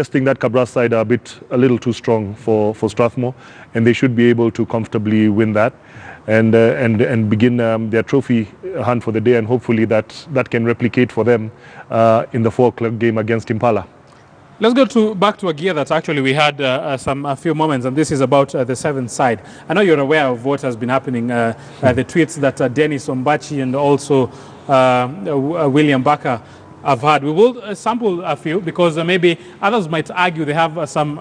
just think that Cabra's side are a little too strong for Strathmore, and they should be able to comfortably win that and begin their trophy hunt for the day, and hopefully that can replicate for them in the 4 o'clock game against Impala. Let's go back to a gear that actually we had a few moments, and this is about the 7th side. I know you're aware of what has been happening, the tweets that Dennis Ombachi and also William Barker have had. We will sample a few because maybe others might argue they have some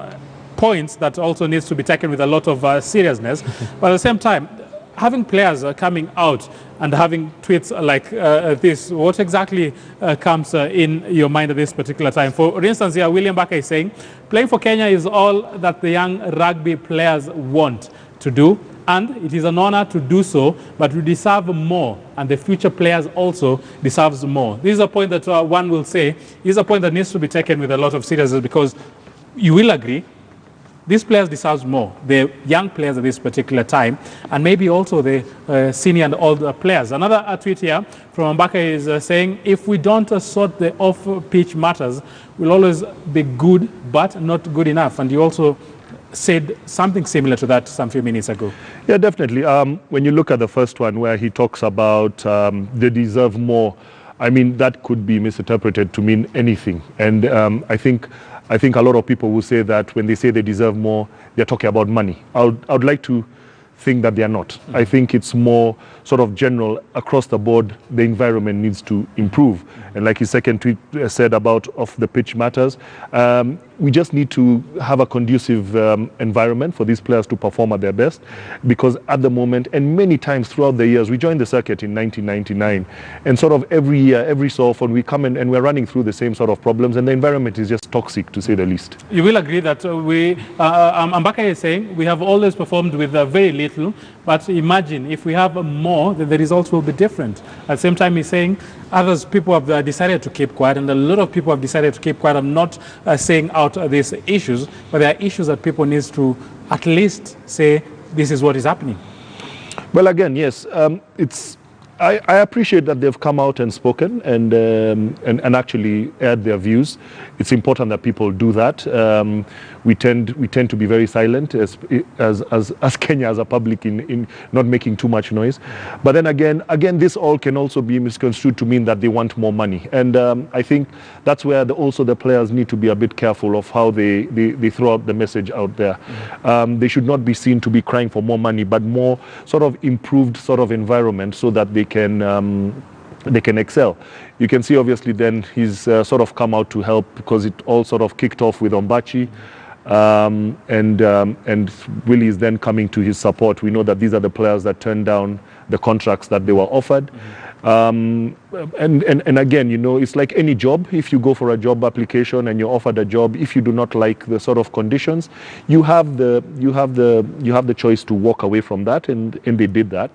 points that also needs to be taken with a lot of seriousness. But at the same time, having players coming out and having tweets like this, what exactly comes in your mind at this particular time? For instance, here, William Barker is saying, playing for Kenya is all that the young rugby players want to do, and it is an honor to do so, but we deserve more, and the future players also deserves more. This is a point that one will say is a point that needs to be taken with a lot of seriousness, because you will agree these players deserve more, the young players at this particular time, and maybe also the senior and older players. Another tweet here from Mbaka is saying, if we don't sort the off-pitch matters, we'll always be good, but not good enough. And you also said something similar to that some few minutes ago. Yeah, definitely. When you look at the first one where he talks about they deserve more, I mean, that could be misinterpreted to mean anything. And I think a lot of people will say that when they say they deserve more, they're talking about money. I would like to think that they are not. I think it's more sort of general across the board. The environment needs to improve. And like his second tweet said about off the pitch matters, we just need to have a conducive environment for these players to perform at their best, because at the moment, and many times throughout the years, we joined the circuit in 1999, and sort of every year, every so often, we come in and we're running through the same sort of problems, and the environment is just toxic, to say the least. You will agree that Mbaka is saying we have always performed with very little, but imagine if we have more, then the results will be different. At the same time, he's saying people have decided to keep quiet, and a lot of people have decided to keep quiet. I'm not saying out these issues, but there are issues that people need to at least say this is what is happening. Well, again, yes, I appreciate that they've come out and spoken and actually aired their views. It's important that people do that. We tend to be very silent as Kenya, as a public, in not making too much noise. But then again, this all can also be misconstrued to mean that they want more money. And I think that's where also the players need to be a bit careful of how they throw out the message out there. They should not be seen to be crying for more money, but more sort of improved sort of environment so that they can excel. You can see obviously then he's sort of come out to help, because it all sort of kicked off with Ombachi, and Willie is then coming to his support. We know that these are the players that turned down the contracts that they were offered. And again, you know, it's like any job. If you go for a job application and you're offered a job, if you do not like the sort of conditions, you have the choice to walk away from that, and they did that.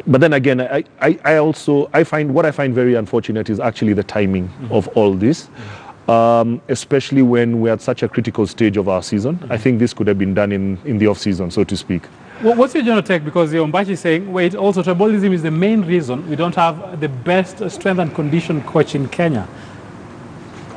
But then again, I find what I find very unfortunate is actually the timing of all this, especially when we're at such a critical stage of our season. I think this could have been done in the off season, so to speak. Well, what's your general take? Because the Ombachi is saying, wait, also tribalism is the main reason we don't have the best strength and condition coach in Kenya.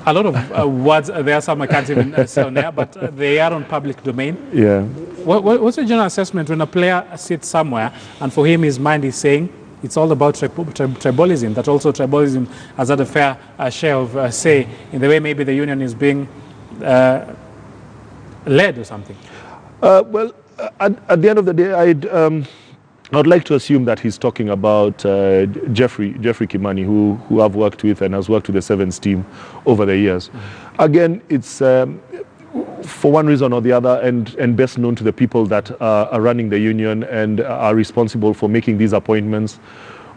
A lot of words there, some I can't even say on there, but they are on public domain. Yeah. What's your general assessment when a player sits somewhere and for him his mind is saying it's all about tribalism, that also tribalism has had a fair share of say in the way maybe the union is being led or something? Well, at the end of the day, I'd like to assume that he's talking about Jeffrey Kimani, who I've worked with and has worked with the Sevens team over the years. Again, it's for one reason or the other, and best known to the people that are running the union and are responsible for making these appointments,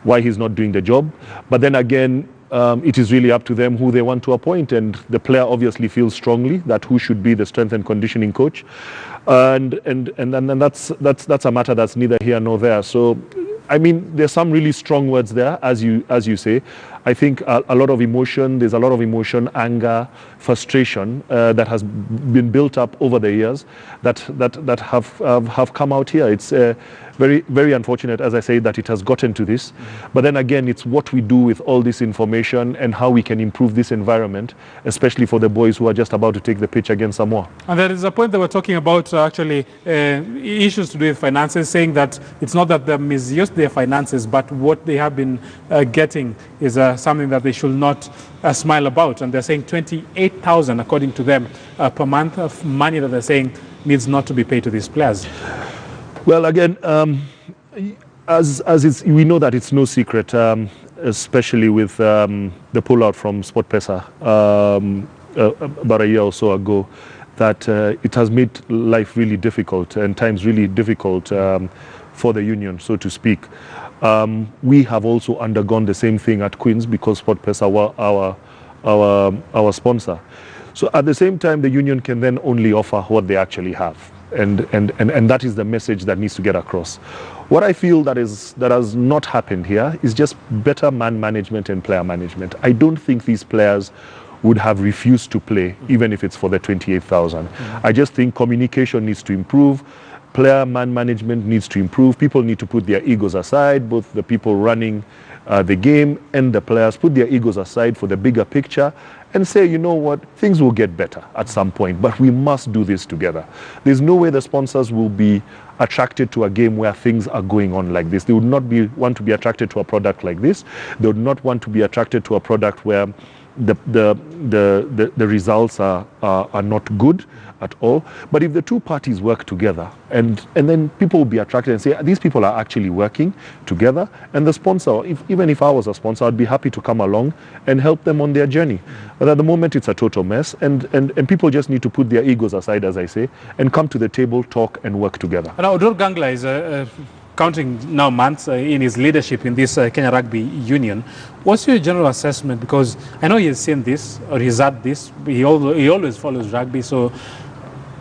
why he's not doing the job. But then again, it is really up to them who they want to appoint, and the player obviously feels strongly that who should be the strength and conditioning coach, and that's a matter that's neither here nor there. So I mean, there's some really strong words there, as you say. I think a lot of emotion, there's a lot of emotion, anger, frustration that has been built up over the years that have come out here. It's very, very unfortunate, as I say, that it has gotten to this. But then again, it's what we do with all this information and how we can improve this environment, especially for the boys who are just about to take the pitch against Samoa. And there is a point that we're talking about actually issues to do with finances, saying that it's not that they misused their finances, but what they have been getting is something that they should not smile about. And they're saying 28,000, according to them, per month of money that they're saying needs not to be paid to these players. Well, again, as we know that it's no secret, especially with the pullout from SportPesa about a year or so ago, that it has made life really difficult and times really difficult for the union, so to speak. We have also undergone the same thing at Queen's because SportPesa were our sponsor. So at the same time, the union can then only offer what they actually have. And that is the message that needs to get across. What I feel that has not happened here is just better man management and player management. I don't think these players would have refused to play, even if it's for the 28,000. I just think communication needs to improve. Player man management needs to improve. People need to put their egos aside, both the people running the game and the players put their egos aside for the bigger picture and say, you know what, things will get better at some point, but we must do this together. There's no way the sponsors will be attracted to a game where things are going on like this. They would not want to be attracted to a product like this. They would not want to be attracted to a product where the results are not good at all. But if the two parties work together and then people will be attracted and say, these people are actually working together, and the sponsor, even if I was a sponsor, I'd be happy to come along and help them on their journey. But at the moment it's a total mess, and people just need to put their egos aside, as I say, and come to the table, talk and work together. Now, Odor Gangla is counting now months in his leadership in this Kenya Rugby Union. What's your general assessment? Because I know he's seen this, or he's had this, he always follows rugby, so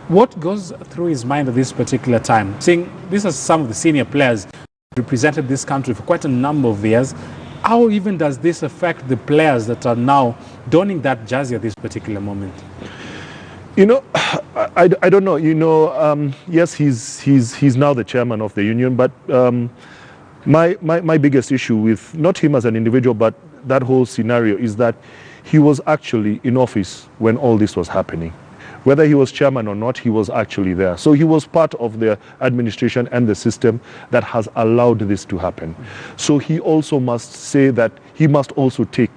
what goes through his mind at this particular time? Seeing these are some of the senior players who represented this country for quite a number of years, how even does this affect the players that are now donning that jersey at this particular moment? You know, I don't know. You know, yes, he's now the chairman of the union, but my biggest issue with not him as an individual, but that whole scenario is that he was actually in office when all this was happening. Whether he was chairman or not, he was actually there. So he was part of the administration and the system that has allowed this to happen. So he also must say that he must also take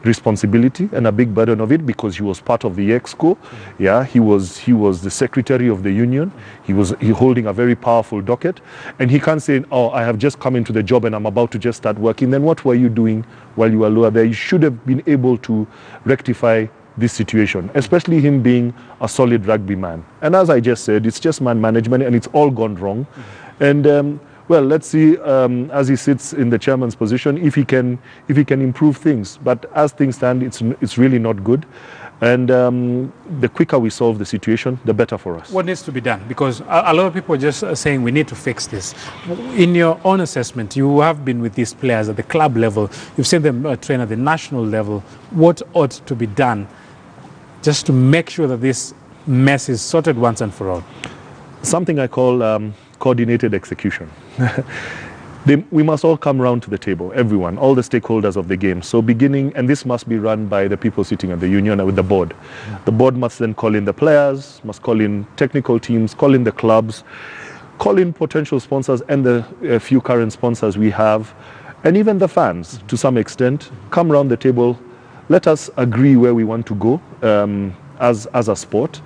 responsibility and a big burden of it, because he was part of the EXCO. Yeah, he was the secretary of the union. He holding a very powerful docket, and he can't say, oh, I have just come into the job and I'm about to just start working. Then what were you doing while you were lower there? You should have been able to rectify this situation, especially him being a solid rugby man. And as I just said, it's just man management, and it's all gone wrong. And well, let's see as he sits in the chairman's position if he can improve things. But as things stand, it's really not good. And the quicker we solve the situation, the better for us. What needs to be done? Because a lot of people are just saying we need to fix this. In your own assessment, you have been with these players at the club level. You've seen them train at the national level. What ought to be done just to make sure that this mess is sorted once and for all? Something I call coordinated execution. We must all come round to the table, everyone, all the stakeholders of the game. So and this must be run by the people sitting at the union and with the board. The board must then call in the players, must call in technical teams, call in the clubs, call in potential sponsors and the few current sponsors we have, and even the fans to some extent. Come round the table, let us agree where we want to go as a sport.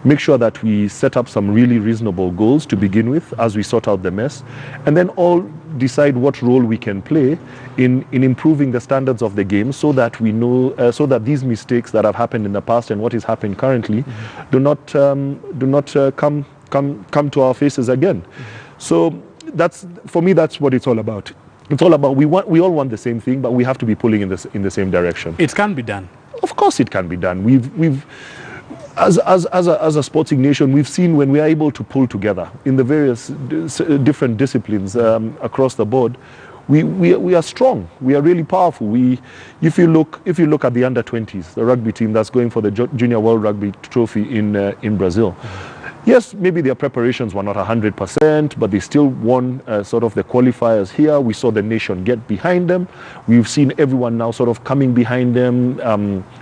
Make sure that we set up some really reasonable goals to begin with as we sort out the mess, and then all decide what role we can play in improving the standards of the game, so that we know, so that these mistakes that have happened in the past and what is happening currently do not come to our faces again. So for me, that's what it's all about. It's all about we all want the same thing, but we have to be pulling in the same direction. It can be done. Of course, it can be done. We've as a sporting nation, we've seen when we are able to pull together in the various different disciplines across the board, we are strong. We are really powerful. If you look at the under-20s, the rugby team that's going for the Junior World Rugby Trophy in Brazil. Yes, maybe their preparations were not 100%, but they still won sort of the qualifiers here. We saw the nation get behind them. We've seen everyone now sort of coming behind them.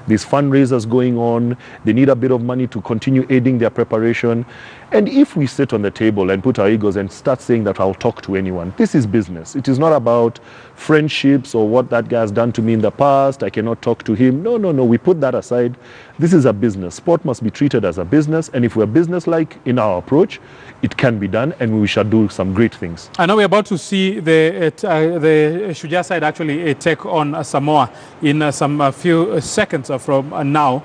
There's fundraisers going on. They need a bit of money to continue aiding their preparation. And if we sit on the table and put our egos and start saying that I'll talk to anyone, this is business. It is not about friendships or what that guy has done to me in the past. I cannot talk to him. No. We put that aside. This is a business. Sport must be treated as a business. And if we're business-like in our approach, it can be done, and we shall do some great things. I know we're about to see the Shujaa side actually take on Samoa in some few seconds from now.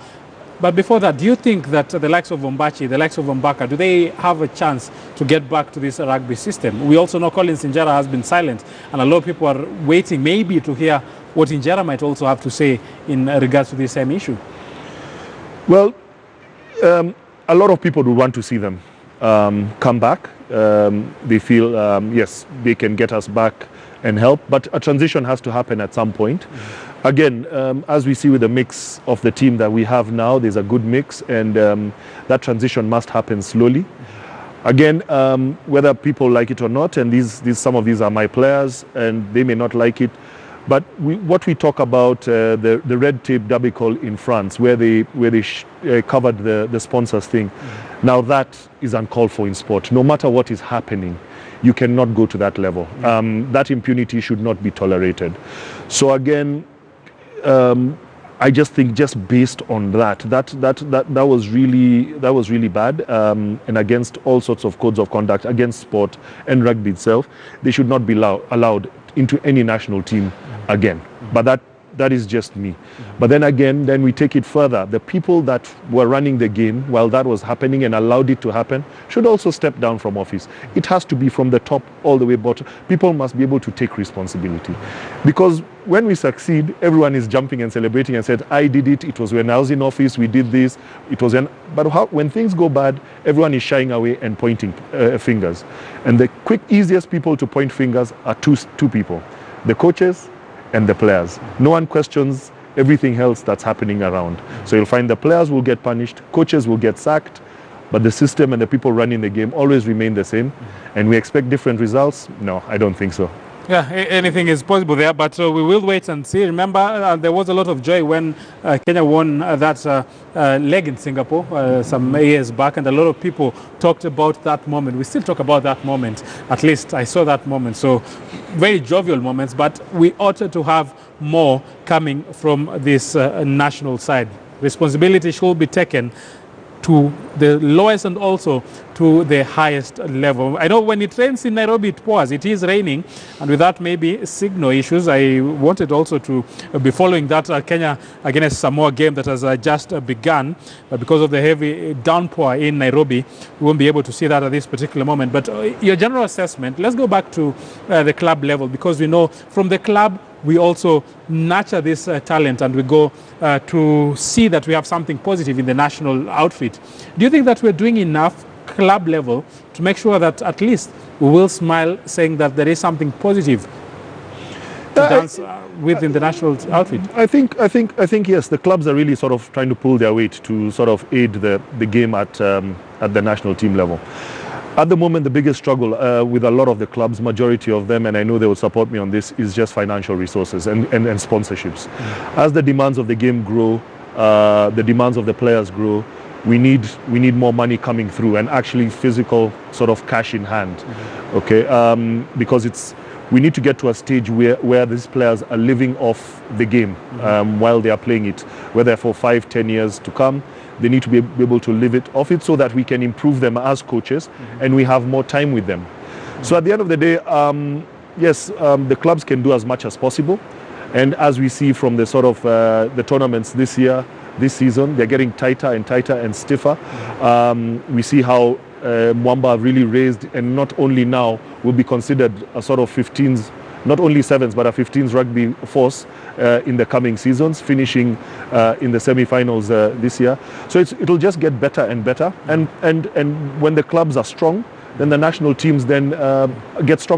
But before that, do you think that the likes of Ombachi, the likes of Mbaka, do they have a chance to get back to this rugby system? We also know Collins Injera has been silent, and a lot of people are waiting maybe to hear what Injera might also have to say in regards to this same issue. Well, a lot of people would want to see them come back. They feel, yes, they can get us back and help, but a transition has to happen at some point. Again, as we see with the mix of the team that we have now, there's a good mix, and that transition must happen slowly. Again, whether people like it or not, and some of these are my players, and they may not like it, but what we talk about, the red tape debacle in France, where they covered the sponsors thing, now that is uncalled for in sport. No matter what is happening, you cannot go to that level. That impunity should not be tolerated. So again, I just think, just based on that was really bad, and against all sorts of codes of conduct against sport and rugby itself. They should not be allowed into any national team again. But that is just me. But then again, then we take it further. The people that were running the game while that was happening and allowed it to happen should also step down from office. It has to be from the top all the way bottom. People must be able to take responsibility. Because when we succeed, everyone is jumping and celebrating and said, I did it. It was when I was in office, we did this. It was when things go bad, everyone is shying away and pointing fingers. And the easiest people to point fingers are two people, the coaches and the players. No one questions everything else that's happening around. So you'll find the players will get punished, coaches will get sacked, but the system and the people running the game always remain the same. And we expect different results? No, I don't think so. Yeah, anything is possible there, but we will wait and see. Remember, there was a lot of joy when Kenya won that leg in Singapore some years back, and a lot of people talked about that moment. We still talk about that moment. At least I saw that moment. So very jovial moments, but we ought to have more coming from this national side. Responsibility should be taken to the lowest and also to the highest level. I know when it rains in Nairobi, it pours. It is raining, and with that maybe signal issues. I wanted also to be following that Kenya against Samoa game that has just begun, but because of the heavy downpour in Nairobi, we won't be able to see that at this particular moment. But your general assessment, let's go back to the club level, because we know from the club we also nurture this talent, and we go to see that we have something positive in the national outfit. Do you think that we're doing enough club level to make sure that at least we will smile, saying that there is something positive to dance with in the national outfit? I think yes, the clubs are really sort of trying to pull their weight to sort of aid the game at the national team level. At the moment, the biggest struggle with a lot of the clubs, majority of them, and I know they will support me on this, is just financial resources and sponsorships. As the demands of the game grow, the demands of the players grow, we need more money coming through, and actually physical sort of cash in hand. Okay, because we need to get to a stage where these players are living off the game while they are playing it, whether for 5-10 years to come. They need to be able to live it off it, so that we can improve them as coaches and we have more time with them. So at the end of the day, yes, the clubs can do as much as possible. And as we see from the sort of the tournaments this season, they're getting tighter and tighter and stiffer. We see how Mwamba really raised, and not only now will be considered a sort of 15s, not only 7s, but a 15s rugby force in the coming seasons, finishing in the semi-finals this year. So it'll just get better and better. And when the clubs are strong, then the national teams then get stronger.